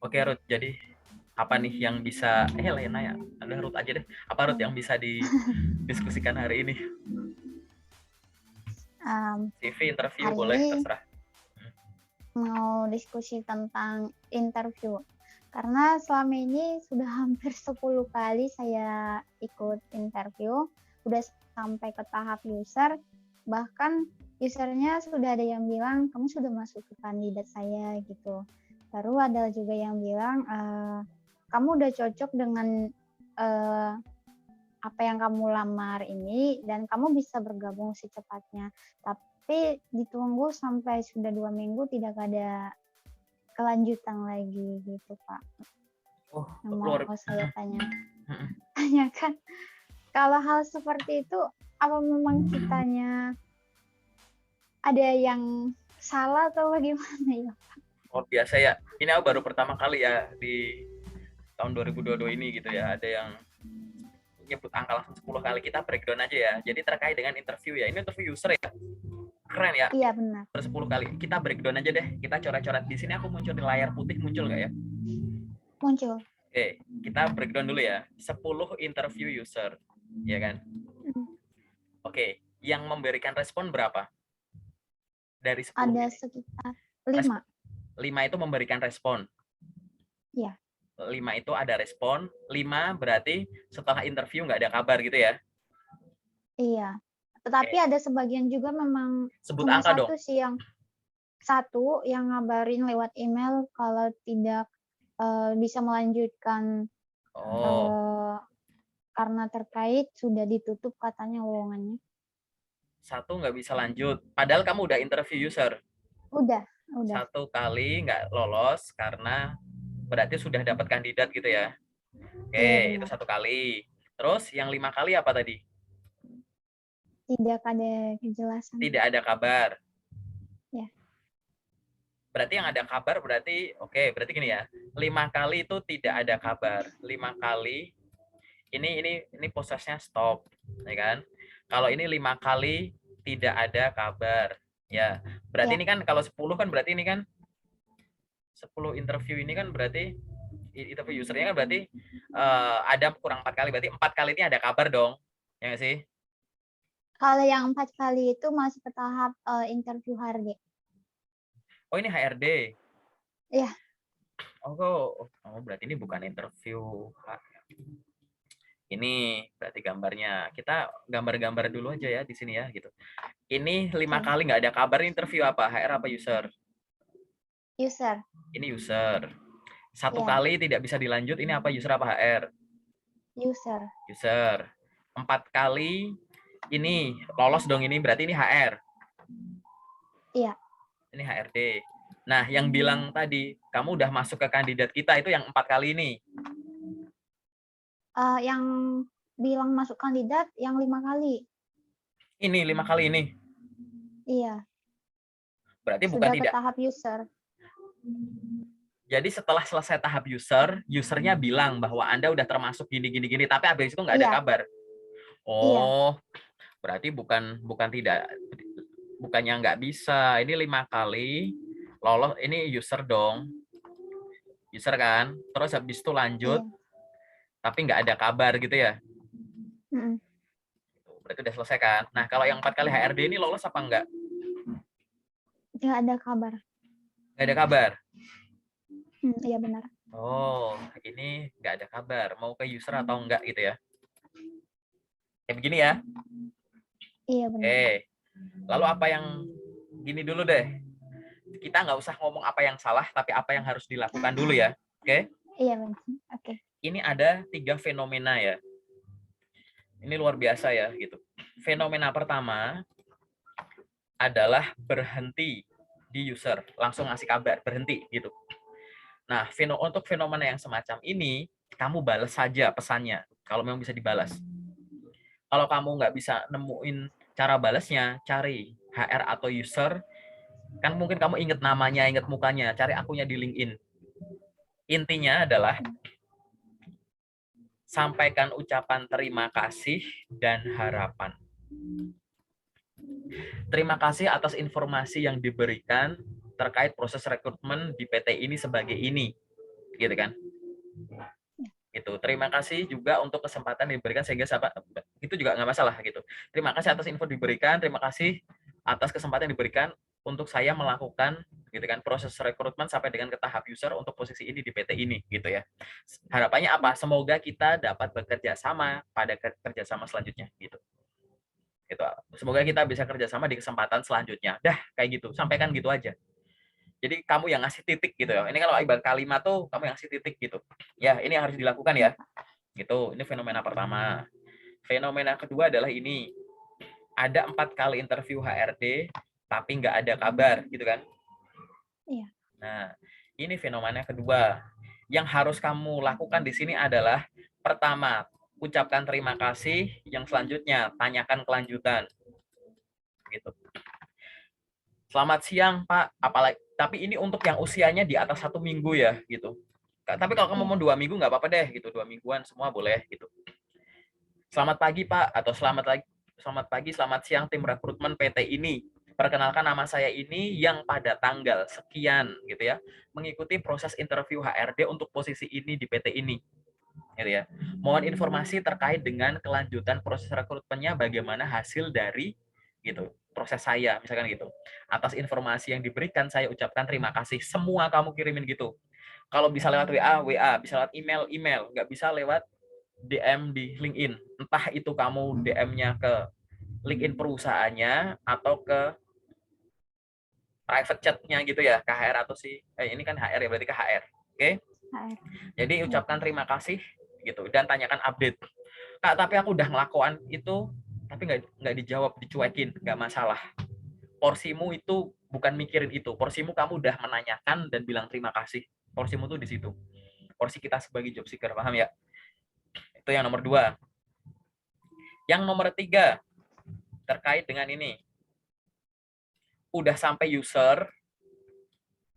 Oke Ruth, jadi apa nih yang bisa Lena ya? Ada Ruth aja deh. Apa Ruth yang bisa didiskusikan hari ini? Um, CV, interview Hari boleh, ini terserah. mau diskusi tentang interview. Karena selama ini sudah hampir 10 kali saya ikut interview, udah sampai ke tahap user, bahkan usernya sudah ada yang bilang, kamu sudah masuk ke kandidat saya gitu. Baru ada juga yang bilang, kamu udah cocok dengan apa yang kamu lamar ini dan kamu bisa bergabung secepatnya. Tapi ditunggu sampai sudah 2 minggu tidak ada kelanjutan lagi gitu, Pak. Oh, Yang luar. mau saya tanyakan, kalau hal seperti itu apa memang kitanya ada yang salah atau bagaimana ya? Oh, biasa ya. Ini aku baru pertama kali ya di tahun 2022 ini gitu ya. Ada yang nyebut angka langsung 10 kali. Kita breakdown aja ya. Jadi terkait dengan interview ya. Ini interview user ya. Keren ya. Iya benar. 10 kali. Kita breakdown aja deh. Kita coret-coret di sini, aku muncul di layar putih, muncul nggak ya? Muncul. Oke, kita breakdown dulu ya. 10 interview user, ya kan? Oke, yang memberikan respon berapa? Dari 10 Ada ini. sekitar 5. 5 itu memberikan respon. Iya. 5 itu ada respon. 5 berarti setelah interview nggak ada kabar gitu ya? Iya. Tetapi ada sebagian juga memang Sebut cuma angka dong. satu yang ngabarin lewat email kalau tidak bisa melanjutkan karena terkait sudah ditutup katanya lowongannya. Satu nggak bisa lanjut. Padahal kamu udah interview user. Udah. 1 kali nggak lolos karena berarti sudah dapat kandidat gitu ya? Oke, Iya itu benar. 1 kali. Terus yang 5 kali apa tadi? Tidak ada kejelasan. Tidak ada kabar. Ya. Berarti yang ada kabar berarti berarti gini ya. 5 kali itu tidak ada kabar. 5 kali ini prosesnya stop, ya kan? Kalau ini 5 kali tidak ada kabar, ya. Berarti Ya. ini kan kalau 10 kan berarti ini kan 10 interview ini kan berarti interview usernya kan berarti ada kurang 4 kali, berarti 4 kali ini ada kabar dong. Ya nggak sih? Kalau yang 4 kali itu masih ke tahap interview HRD. Oh, ini HRD. Iya. Oh, berarti ini bukan interview. Ini berarti gambarnya. Kita gambar-gambar dulu aja ya di sini ya gitu. Ini 5 kali nggak ada kabar, interview apa? HR apa user? User. Ini user. 1 Ya. kali tidak bisa dilanjut, ini apa, user apa HR? User. User. 4 kali ini lolos dong, ini berarti ini HR. Iya. Ini HRD. Nah, yang bilang tadi kamu udah masuk ke kandidat kita itu yang 4 kali ini. Yang bilang masuk kandidat yang 5 kali. Ini 5 kali ini. Iya. Berarti sudah bukan ke tidak. Tahap user. Jadi setelah selesai tahap user, usernya bilang bahwa Anda udah termasuk gini, tapi habis itu nggak ada kabar. Oh, iya. Berarti bukannya nggak bisa. Ini 5 kali lolos, ini user dong. User kan, terus habis itu lanjut, tapi nggak ada kabar gitu ya. Berarti udah selesai kan. Nah, kalau yang 4 kali HRD ini lolos apa enggak? Nggak ada kabar. Nggak ada kabar? Iya benar. Oh, ini nggak ada kabar. Mau ke user atau enggak gitu ya. Kayak begini ya. Iya benar. Lalu apa yang gini dulu deh. Kita nggak usah ngomong apa yang salah, tapi apa yang harus dilakukan dulu ya. Oke? Iya benar. Oke. Ini ada 3 fenomena ya. Ini luar biasa ya gitu. Fenomena pertama adalah berhenti di user, langsung ngasih kabar, berhenti gitu. Nah, untuk fenomena yang semacam ini, kamu balas saja pesannya, kalau memang bisa dibalas. Kalau kamu nggak bisa nemuin cara balasnya, cari HR atau user, kan mungkin kamu inget namanya, inget mukanya, cari akunnya di LinkedIn. Intinya adalah sampaikan ucapan terima kasih dan harapan. Terima kasih atas informasi yang diberikan terkait proses rekrutmen di PT ini sebagai ini. gitu kan. Itu terima kasih juga untuk kesempatan diberikan sehingga sahabat itu juga nggak masalah gitu. Terima kasih atas info diberikan, terima kasih atas kesempatan diberikan untuk saya melakukan gitu kan proses rekrutmen sampai dengan ke tahap user untuk posisi ini di PT ini gitu ya. Harapannya apa? Semoga kita dapat bekerja sama pada kerjasama selanjutnya gitu. Gitu. Semoga kita bisa kerjasama di kesempatan selanjutnya. Dah kayak gitu, sampaikan gitu aja. Jadi kamu yang ngasih titik gitu ya. Ini kalau ibarat kalimat tuh kamu yang ngasih titik gitu. Ya, ini yang harus dilakukan ya. Gitu. Ini fenomena pertama. Fenomena kedua adalah ini. Ada 4 kali interview HRD tapi nggak ada kabar gitu kan. Iya. Nah, ini fenomena kedua. Yang harus kamu lakukan di sini adalah pertama, ucapkan terima kasih, yang selanjutnya tanyakan kelanjutan. Gitu. Selamat siang, Pak. Apalagi tapi ini untuk yang usianya di atas 1 minggu ya, gitu. Tapi kalau kamu mau 2 minggu nggak apa-apa deh, gitu. 2 mingguan semua boleh, gitu. Selamat pagi, Pak. Atau selamat pagi, selamat siang tim rekrutmen PT ini. Perkenalkan nama saya ini yang pada tanggal sekian, gitu ya, mengikuti proses interview HRD untuk posisi ini di PT ini. Gitu ya. Mohon informasi terkait dengan kelanjutan proses rekrutmennya, bagaimana hasil dari gitu proses saya, misalkan gitu. Atas informasi yang diberikan saya ucapkan terima kasih. Semua kamu kirimin gitu. Kalau bisa lewat WA, WA, bisa lewat email, email, nggak bisa lewat DM di LinkedIn. Entah itu kamu DM-nya ke LinkedIn perusahaannya atau ke private chat-nya gitu ya, ke HR atau ini kan HR ya, berarti ke HR. Oke? HR. Jadi ucapkan terima kasih gitu dan tanyakan update. Kak, tapi aku udah ngelakuan itu tapi nggak dijawab, dicuekin, nggak masalah. Porsimu itu bukan mikirin itu. Porsimu kamu udah menanyakan dan bilang terima kasih. Porsimu tuh di situ. Porsi kita sebagai job seeker, paham ya? Itu yang nomor 2. Yang nomor 3 terkait dengan ini. Udah sampai user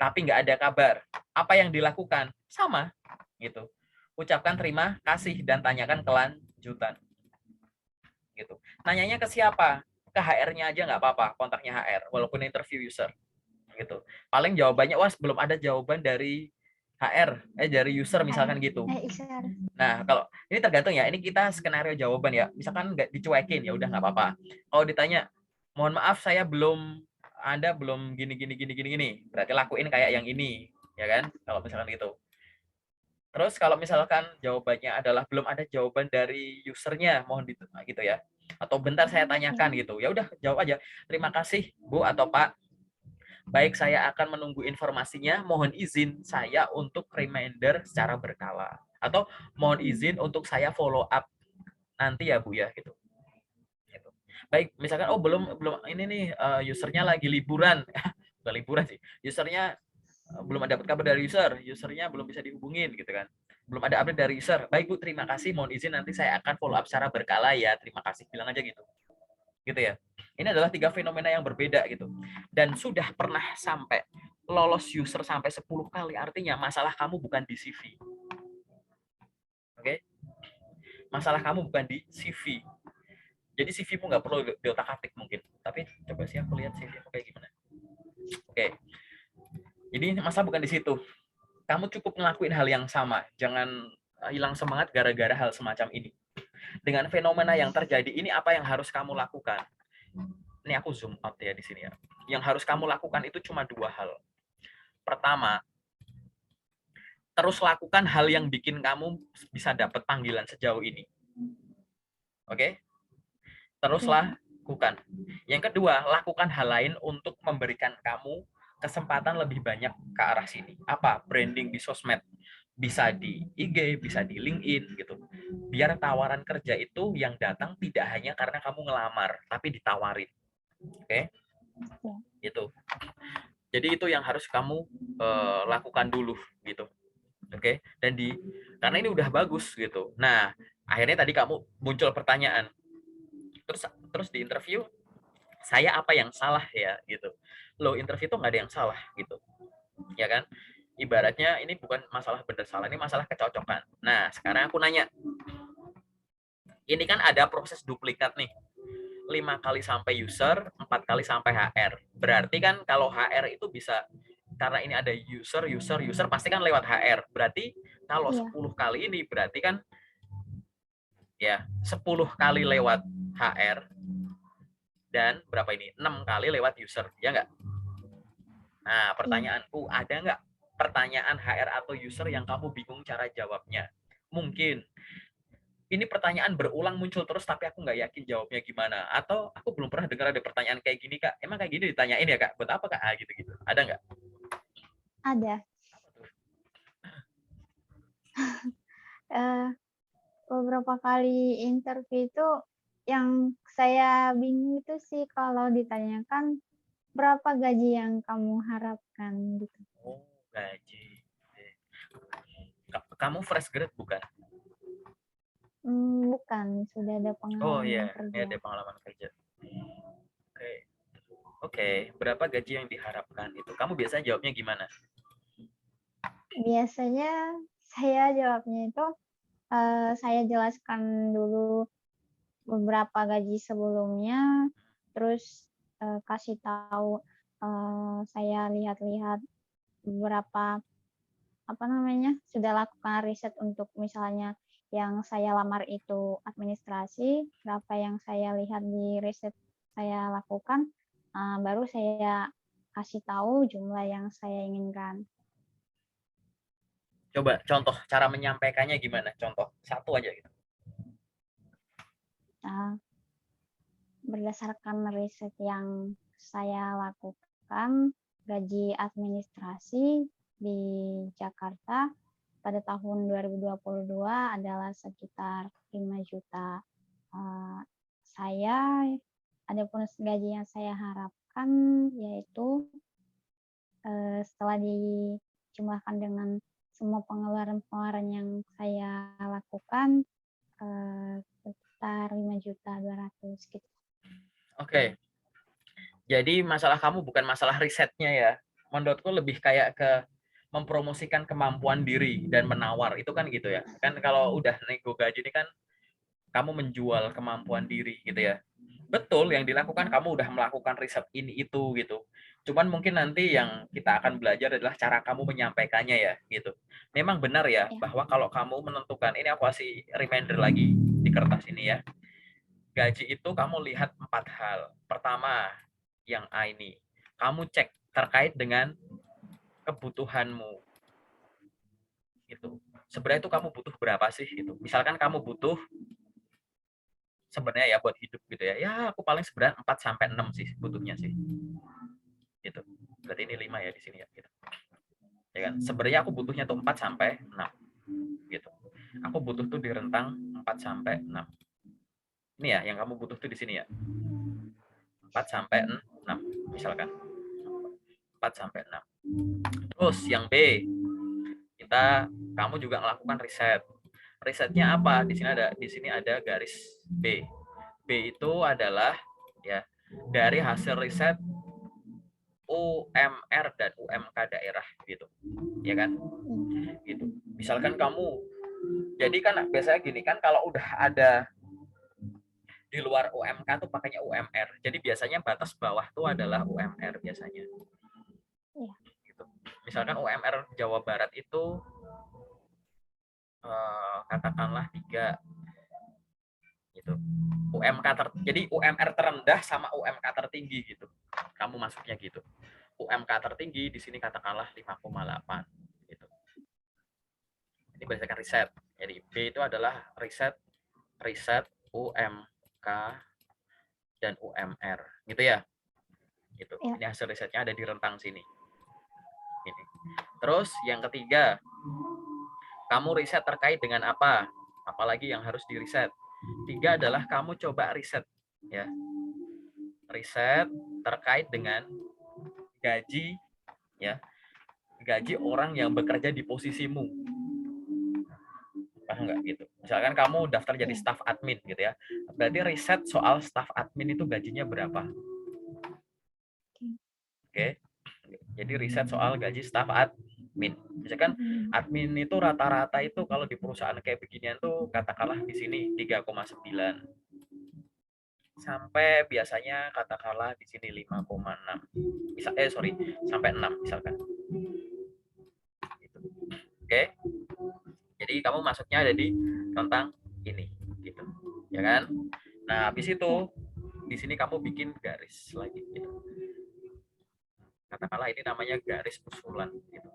tapi nggak ada kabar. Apa yang dilakukan? Sama gitu. Ucapkan terima kasih dan tanyakan kelanjutan. Gitu. Nanyanya ke siapa? Ke HR-nya aja nggak apa-apa, kontaknya HR, walaupun interview user. Gitu. Paling jawabannya, wah belum ada jawaban dari HR, dari user misalkan gitu. Nah, kalau ini tergantung ya, ini kita skenario jawaban ya. Misalkan nggak dicuekin, ya udah nggak apa-apa. Kalau ditanya, mohon maaf saya belum gini, berarti lakuin kayak yang ini, ya kan? Kalau misalkan gitu. Terus kalau misalkan jawabannya adalah belum ada jawaban dari usernya, mohon gitu ya. Atau bentar saya tanyakan gitu. Ya udah jawab aja. Terima kasih Bu atau Pak. Baik, saya akan menunggu informasinya. Mohon izin saya untuk reminder secara berkala. Atau mohon izin untuk saya follow up nanti ya Bu ya gitu. Baik, misalkan belum ini nih usernya lagi liburan. Bukan liburan sih. Usernya belum ada kabar dari usernya belum bisa dihubungin gitu kan. Belum ada update dari user. Baik Bu, terima kasih. Mohon izin nanti saya akan follow up secara berkala ya. Terima kasih. Bilang aja gitu. Gitu ya. Ini adalah 3 fenomena yang berbeda gitu. Dan sudah pernah sampai lolos user sampai 10 kali, artinya masalah kamu bukan di CV. Oke? Masalah kamu bukan di CV. Jadi CV-mu nggak perlu di otak-atik mungkin. Tapi coba sih aku lihat CV aku kayak gimana. Oke. Jadi masalah bukan di situ. Kamu cukup ngelakuin hal yang sama. Jangan hilang semangat gara-gara hal semacam ini. Dengan fenomena yang terjadi ini, apa yang harus kamu lakukan? Ini aku zoom out ya di sini ya. Yang harus kamu lakukan itu cuma 2 hal. Pertama, terus lakukan hal yang bikin kamu bisa dapat panggilan sejauh ini. Oke? Terus lakukan. Yang kedua, lakukan hal lain untuk memberikan kamu kesempatan lebih banyak ke arah sini. Apa? Branding di sosmed. Bisa di IG, bisa di LinkedIn gitu. Biar tawaran kerja itu yang datang tidak hanya karena kamu ngelamar, tapi ditawarin. Oke? Gitu. Jadi itu yang harus kamu lakukan dulu gitu. Oke? Dan karena ini udah bagus gitu. Nah, akhirnya tadi kamu muncul pertanyaan. Terus di interview saya apa yang salah ya gitu. Loh, interview itu nggak ada yang salah gitu. Ya kan? Ibaratnya ini bukan masalah benar salah, ini masalah kecocokan. Nah, sekarang aku nanya. Ini kan ada proses duplikat nih. 5 kali sampai user, 4 kali sampai HR. Berarti kan kalau HR itu bisa karena ini ada user pasti kan lewat HR. Berarti kalau Iya. 10 kali ini berarti kan ya 10 kali lewat HR dan berapa ini? 6 kali lewat user, ya nggak? Nah, pertanyaanku, ada nggak pertanyaan HR atau user yang kamu bingung cara jawabnya? Mungkin ini pertanyaan berulang muncul terus tapi aku nggak yakin jawabnya gimana. Atau aku belum pernah dengar ada pertanyaan kayak gini, Kak. Emang kayak gini ditanyain ya, Kak? Buat apa, Kak? Ah, gitu-gitu. Ada nggak? Ada. Eh, Beberapa kali interview itu yang saya bingung itu sih kalau ditanyakan berapa gaji yang kamu harapkan gitu. Oh, gaji. Kamu fresh grade bukan? Bukan, sudah ada Oh pengalaman iya, ini kerja. ada pengalaman kerja. Oke. Oke, berapa gaji yang diharapkan itu? Kamu biasanya jawabnya gimana? Biasanya saya jawabnya itu saya jelaskan dulu beberapa gaji sebelumnya, terus kasih tahu saya lihat-lihat beberapa sudah lakukan riset untuk misalnya yang saya lamar itu administrasi, berapa yang saya lihat di riset saya lakukan, baru saya kasih tahu jumlah yang saya inginkan. Coba contoh cara menyampaikannya gimana? Contoh satu aja gitu. Nah, berdasarkan riset yang saya lakukan, gaji administrasi di Jakarta pada tahun 2022 adalah sekitar 5 juta. Saya, adapun gaji yang saya harapkan yaitu setelah dijumlahkan dengan semua pengeluaran-pengeluaran yang saya lakukan sekitar 5.200.000 gitu. Oke. Jadi masalah kamu bukan masalah risetnya ya. Menurutku lebih kayak ke mempromosikan kemampuan diri dan menawar. Itu kan gitu ya. Kan kalau udah nego gaji ini kan kamu menjual kemampuan diri gitu ya. Betul, yang dilakukan kamu udah melakukan riset ini itu gitu. Cuman mungkin nanti yang kita akan belajar adalah cara kamu menyampaikannya ya gitu. Memang benar ya Ya, bahwa kalau kamu menentukan, ini aku kasih reminder lagi di kertas ini ya. Gaji itu kamu lihat 4 hal. Pertama, yang A ini. Kamu cek terkait dengan kebutuhanmu gitu. Sebenarnya itu kamu butuh berapa sih gitu. Misalkan kamu butuh sebenarnya ya buat hidup gitu ya. Ya, aku paling sebenarnya 4 sampai 6 sih butuhnya sih. Gitu. Berarti ini 5 ya di sini ya gitu. Ya kan? Sebenarnya aku butuhnya tuh 4 sampai 6 gitu. Aku butuh tuh di rentang 4 sampai 6. Ini ya yang kamu butuh tuh di sini ya. 4 sampai 6 misalkan. 4 sampai 6. Terus yang B, kamu juga melakukan riset. Risetnya apa? Di sini ada garis B. B itu adalah ya dari hasil riset UMR dan UMK daerah gitu. Ya kan? Gitu. Misalkan kamu jadi kan biasanya gini kan kalau udah ada di luar UMK tuh pakainya UMR. Jadi biasanya batas bawah tuh adalah UMR biasanya. iya. Gitu. Misalkan UMR Jawa Barat itu katakanlah 3 gitu. Jadi UMR terendah sama UMK tertinggi gitu. Kamu masuknya gitu. UMK tertinggi di sini katakanlah 5,8 gitu. Ini berdasarkan riset. Jadi B itu adalah riset UMK dan UMR gitu ya. Gitu. Ya. Ini hasil risetnya ada di rentang sini. Ini. Terus yang ketiga, kamu riset terkait dengan apa? Apalagi yang harus diriset. 3 adalah kamu coba riset ya. Riset terkait dengan gaji ya. Gaji orang yang bekerja di posisimu. Paham nggak gitu? Misalkan kamu daftar jadi Iya. staff admin gitu ya. Berarti riset soal staff admin itu gajinya berapa? Oke. Jadi riset soal gaji staff admin. Misalkan admin itu rata-rata itu kalau di perusahaan kayak beginian tuh katakanlah di sini 3,9 sampai biasanya katakanlah di sini 5,6. Sampai 6 misalkan. Oke. Jadi kamu masuknya ada di tentang ini gitu. Ya kan? Nah, habis itu Ya. di sini kamu bikin garis lagi gitu. Katakanlah ini namanya garis usulan gitu.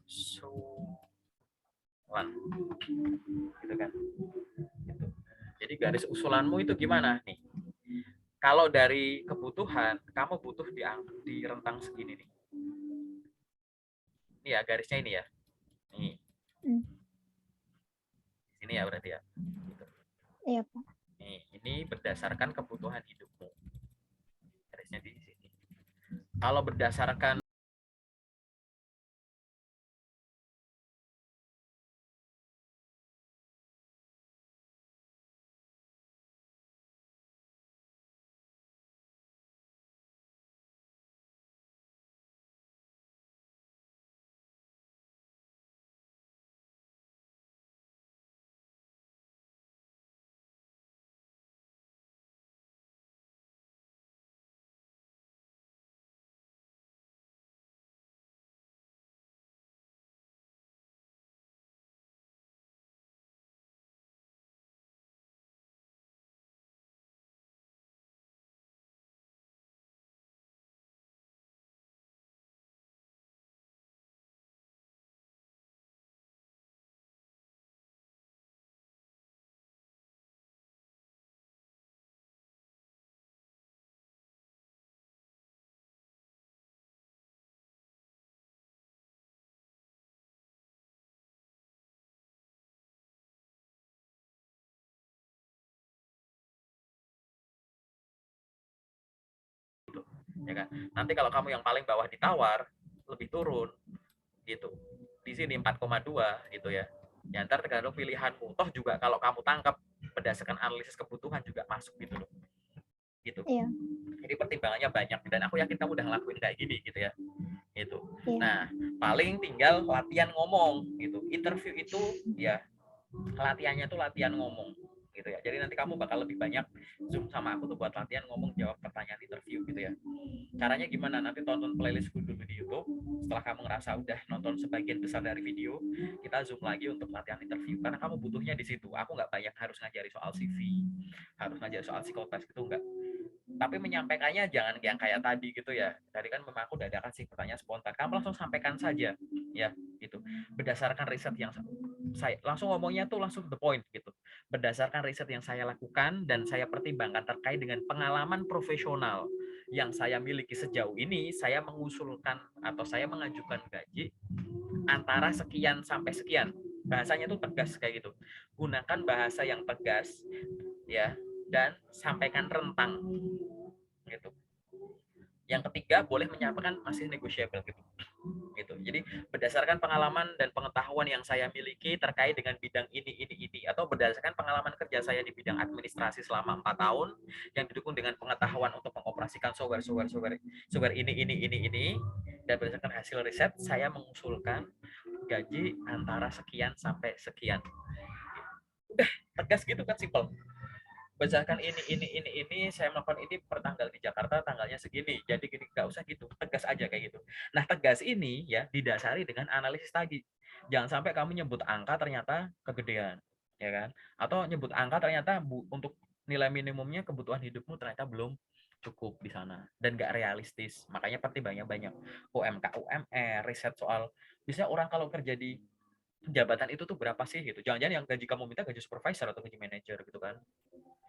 Usulan gitu kan. Gitu. Jadi garis usulanmu itu gimana nih? Kalau dari kebutuhan, kamu butuh di rentang segini nih. Ini ya garisnya ini ya. Nih, Hmm. sini ya berarti ya. Gitu. Iya, Pak. Nih, ini berdasarkan kebutuhan hidupmu. Garisnya di sini. Kalau berdasarkan ya kan. Nanti kalau kamu yang paling bawah ditawar, lebih turun gitu. Di sini 4,2 gitu ya. Ya ntar tergantung pilihanmu. Toh juga kalau kamu tangkap berdasarkan analisis kebutuhan juga masuk gitu loh. Gitu. Iya. Jadi pertimbangannya banyak dan aku yakin kamu udah ngelakuin kayak gini gitu ya. Gitu. Iya. Nah, paling tinggal latihan ngomong gitu. Interview itu ya latihannya tuh latihan ngomong gitu ya. Jadi nanti kamu bakal lebih banyak Zoom sama aku tuh buat latihan ngomong jawab pertanyaan interview gitu ya. Caranya gimana? Nanti tonton playlistku dulu di YouTube. Setelah kamu ngerasa udah nonton sebagian besar dari video, kita Zoom lagi untuk latihan interview. Karena kamu butuhnya di situ. Aku nggak banyak harus ngajari soal CV, harus ngajari soal psikotes gitu nggak. Tapi menyampaikannya jangan yang kayak tadi gitu ya. Tadi kan memang aku udah ada kasih pertanyaan spontan. Kamu langsung sampaikan saja, ya gitu. Berdasarkan riset yang saya langsung ngomongnya tuh langsung to the point gitu. Berdasarkan riset yang saya lakukan dan saya pertimbangkan terkait dengan pengalaman profesional yang saya miliki sejauh ini, saya mengusulkan atau saya mengajukan gaji antara sekian sampai sekian. Bahasanya tuh tegas kayak gitu. Gunakan bahasa yang tegas ya dan sampaikan rentang gitu. Yang ketiga boleh menyampaikan masih negotiable gitu. Gitu. Jadi berdasarkan pengalaman dan pengetahuan yang saya miliki terkait dengan bidang ini atau berdasarkan pengalaman kerja saya di bidang administrasi selama 4 tahun yang didukung dengan pengetahuan untuk mengoperasikan software ini dan berdasarkan hasil riset saya mengusulkan gaji antara sekian sampai sekian. Udah tegas gitu kan, simple. Berdasarkan ini saya melakukan ini per tanggal di Jakarta tanggalnya segini, jadi gini, nggak usah gitu, tegas aja kayak gitu. Nah tegas ini ya didasari dengan analisis tadi, jangan sampai kamu nyebut angka ternyata kegedean ya kan, atau nyebut angka ternyata untuk nilai minimumnya kebutuhan hidupmu ternyata belum cukup di sana dan nggak realistis, makanya pertimbangannya banyak. UMK UMR, riset soal biasanya orang kalau kerja di jabatan itu tuh berapa sih gitu, jangan-jangan yang gaji kamu minta gaji supervisor atau gaji manager gitu kan.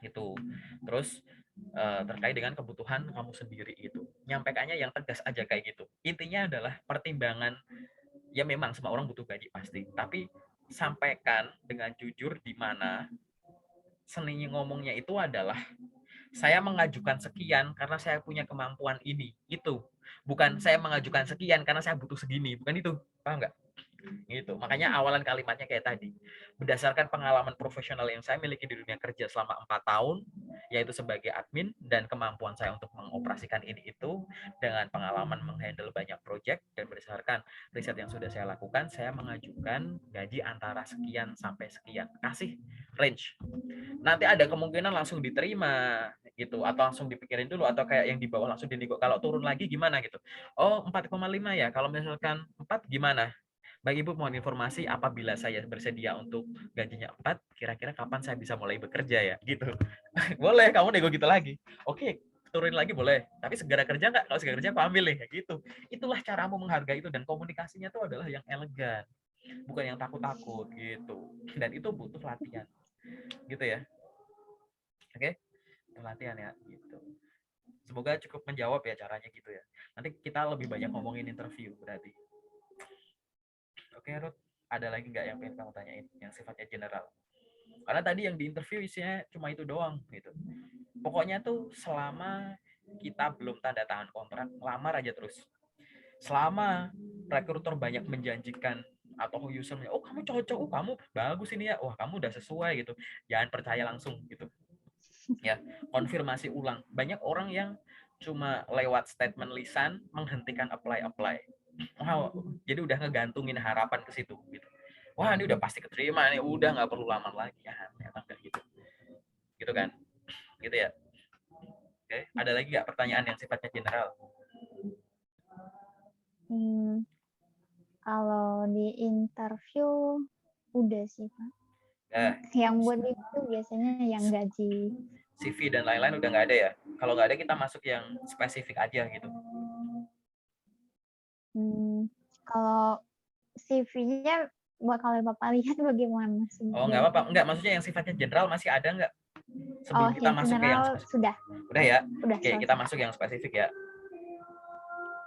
Itu terus terkait dengan kebutuhan kamu sendiri itu nyampaikannya yang tegas aja kayak gitu. Intinya adalah pertimbangan, ya memang semua orang butuh gaji pasti, tapi sampaikan dengan jujur di mana seni ngomongnya itu adalah saya mengajukan sekian karena saya punya kemampuan ini, itu bukan saya mengajukan sekian karena saya butuh segini, bukan itu, paham nggak? Gitu. Makanya awalan kalimatnya kayak tadi. Berdasarkan pengalaman profesional yang saya miliki di dunia kerja selama 4 tahun, yaitu sebagai admin, dan kemampuan saya untuk mengoperasikan ini itu, dengan pengalaman menghandle banyak proyek, dan berdasarkan riset yang sudah saya lakukan, saya mengajukan gaji antara sekian sampai sekian. Kasih range. Nanti ada kemungkinan langsung diterima gitu, atau langsung dipikirin dulu, atau kayak yang di bawah langsung dinego. Kalau turun lagi gimana gitu. Oh, 4,5 ya. Kalau misalkan 4 gimana? Baik Ibu, mohon informasi apabila saya bersedia untuk gajinya 4, kira-kira kapan saya bisa mulai bekerja ya? Gitu. Boleh, kamu nego gitu lagi. Oke, turunin lagi boleh. Tapi segera kerja nggak? Kalau segera kerja, aku ambil nih. Kayak gitu. Itulah caramu menghargai itu. Dan komunikasinya tuh adalah yang elegan. Bukan yang takut-takut gitu. Dan itu butuh latihan. Gitu ya. Oke? Butuh latihan ya. Gitu. Semoga cukup menjawab ya caranya gitu ya. Nanti kita lebih banyak ngomongin interview berarti. Oke, Ruth, ada lagi nggak yang pengen kamu tanyain yang sifatnya general? Karena tadi yang di interview isinya cuma itu doang gitu. Pokoknya tuh selama kita belum tanda tangan kontrak, lamar aja terus. Selama rekruter banyak menjanjikan atau usernya, oh kamu cocok, oh kamu bagus ini ya, wah kamu udah sesuai gitu. Jangan percaya langsung gitu. Ya, konfirmasi ulang. Banyak orang yang cuma lewat statement lisan menghentikan apply. Wow, jadi udah ngegantungin harapan ke situ gitu. Wah, ini udah pasti keterima nih, udah nggak perlu lamar lagi. Ya, ternyata enggak gitu. Gitu kan? Gitu ya. Oke, ada lagi nggak pertanyaan yang sifatnya general? Kalau di interview udah sih Pak. Yang buat itu biasanya yang gaji. CV dan lain-lain udah nggak ada ya? Kalau nggak ada kita masuk yang spesifik aja gitu. Kalau CV-nya bakal Bapak lihat bagaimana? Oh nggak apa-apa, nggak maksudnya yang sifatnya general masih ada nggak? Sebelum kita yang masuk ke yang general spesifik. sudah. Udah ya? Udah Oke, kita selesai. masuk yang spesifik ya.